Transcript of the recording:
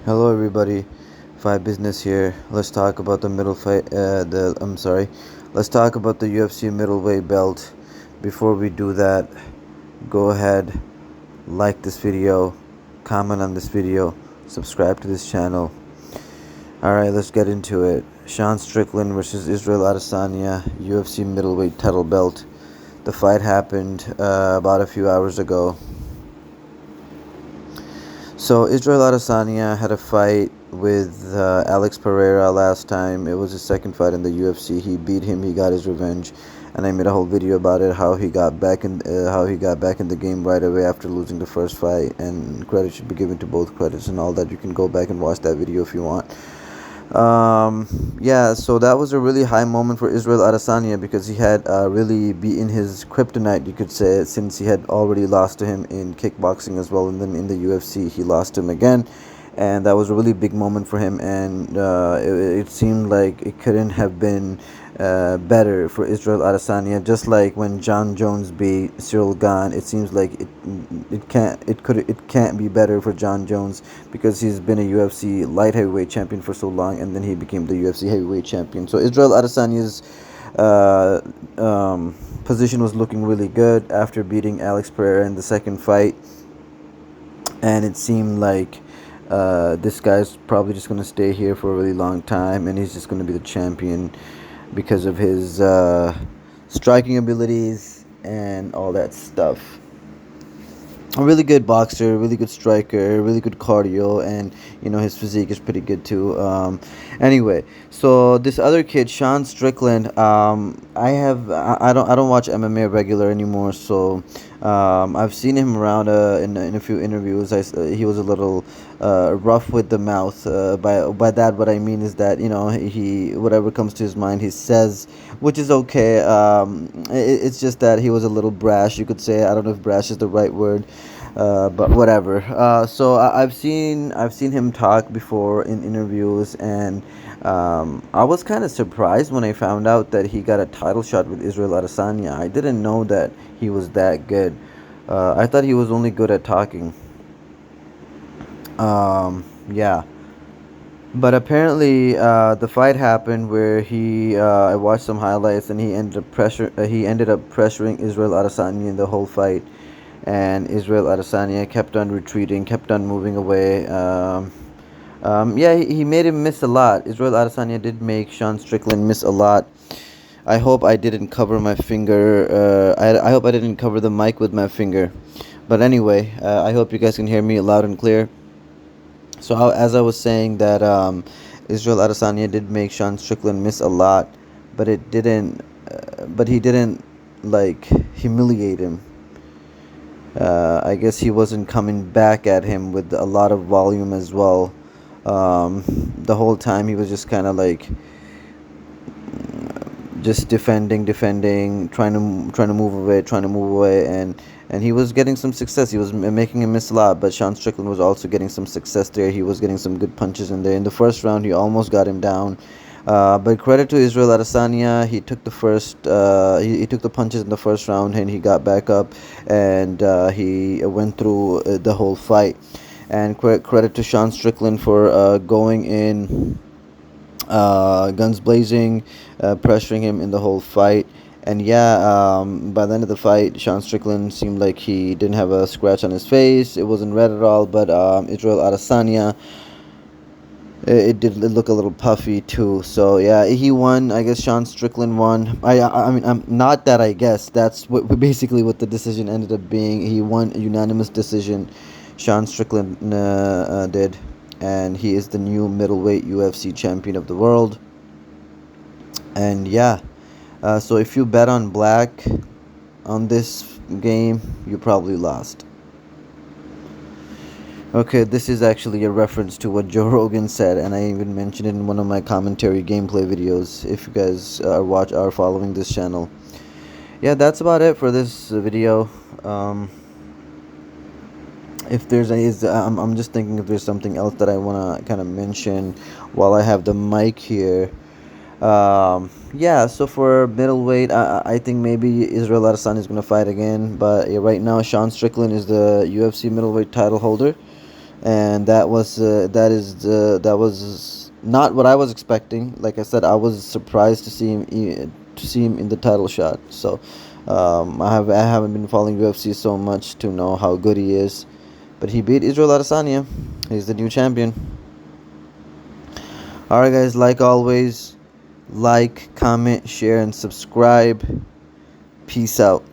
Hello everybody, Five Business here. Let's talk about the middle fight. Let's talk about the UFC middleweight belt. Before we do that, go ahead, like this video, comment on this video, subscribe to this channel. All right, let's get into it. Sean Strickland versus Israel Adesanya, UFC middleweight title belt. The fight happened about a few hours ago. So Israel Adesanya had a fight with Alex Pereira last time. It was his second fight in the UFC. He beat him. He got his revenge, and I made a whole video about it. How he got back in the game right away after losing the first fight. And credit should be given to both credits and all that. You can go back and watch that video if you want. Yeah, so that was a really high moment for Israel Adesanya because he had really beaten his kryptonite, you could say, since he had already lost to him in kickboxing as well, and then in the UFC he lost him again, and that was a really big moment for him, and it seemed like it couldn't have been better for Israel Adesanya. Just like when John Jones beat Cyril Gane, it seems like it can't be better for John Jones because he's been a UFC light heavyweight champion for so long, and then he became the UFC heavyweight champion. So Israel Adesanya's uh, position was looking really good after beating Alex Pereira in the second fight, and it seemed like this guy's probably just going to stay here for a really long time, and he's just going to be the champion because of his striking abilities and all that stuff. A really good boxer, really good striker, really good cardio, and his physique is pretty good too. Anyway, so this other kid, Sean Strickland, I don't watch MMA regular anymore, so I've seen him around in a few interviews. He was a little rough with the mouth. By that, what I mean is that he whatever comes to his mind he says, which is okay. It's just that he was a little brash, you could say. I don't know if brash is the right word, but whatever. So I've seen him talk before in interviews, and I was kind of surprised when I found out that he got a title shot with Israel Adesanya. I didn't know that he was that good. I thought he was only good at talking. Yeah. But apparently, the fight happened where I watched some highlights, and he ended up pressuring Israel Adesanya in the whole fight, and Israel Adesanya kept on retreating, kept on moving away. Yeah, he made him miss a lot. Israel Adesanya did make Sean Strickland miss a lot. I hope I didn't cover my finger. I hope I didn't cover the mic with my finger. But anyway, I hope you guys can hear me loud and clear. So as I was saying that Israel Adesanya did make Sean Strickland miss a lot, but it didn't. But he didn't like humiliate him. I guess he wasn't coming back at him with a lot of volume as well. The whole time he was just kind of like just defending, trying to move away, and he was getting some success. He was making him miss a lot, but Sean Strickland was also getting some success there. He was getting some good punches in there. In the first round, he almost got him down. But credit to Israel Adesanya, he took the first, he took the punches in the first round, and he got back up, and he went through the whole fight. And credit to Sean Strickland for going in, guns blazing, pressuring him in the whole fight. And yeah, by the end of the fight, Sean Strickland seemed like he didn't have a scratch on his face. It wasn't red at all, but Israel Adesanya, it did look a little puffy too. So yeah, he won. I guess Sean Strickland won. I mean, I'm not that. I guess that's basically what the decision ended up being. He won a unanimous decision. Sean Strickland did, and he is the new middleweight UFC champion of the world. And yeah, so if you bet on black on this game, you probably lost. Okay, this is actually a reference to what Joe Rogan said, and I even mentioned it in one of my commentary gameplay videos. If you guys are following this channel, yeah, that's about it for this video. If there's any, I'm just thinking if there's something else that I want to kind of mention while I have the mic here. Yeah, so for middleweight, I think maybe Israel Adesanya is going to fight again, but yeah, right now Sean Strickland is the UFC middleweight title holder. and that was not what I was expecting. Like I said, I was surprised to see him in the title shot. So I haven't been following UFC so much to know how good he is, but he beat Israel Adesanya. He's the new champion. All right, guys. Like always, like, comment, share, and subscribe. Peace out.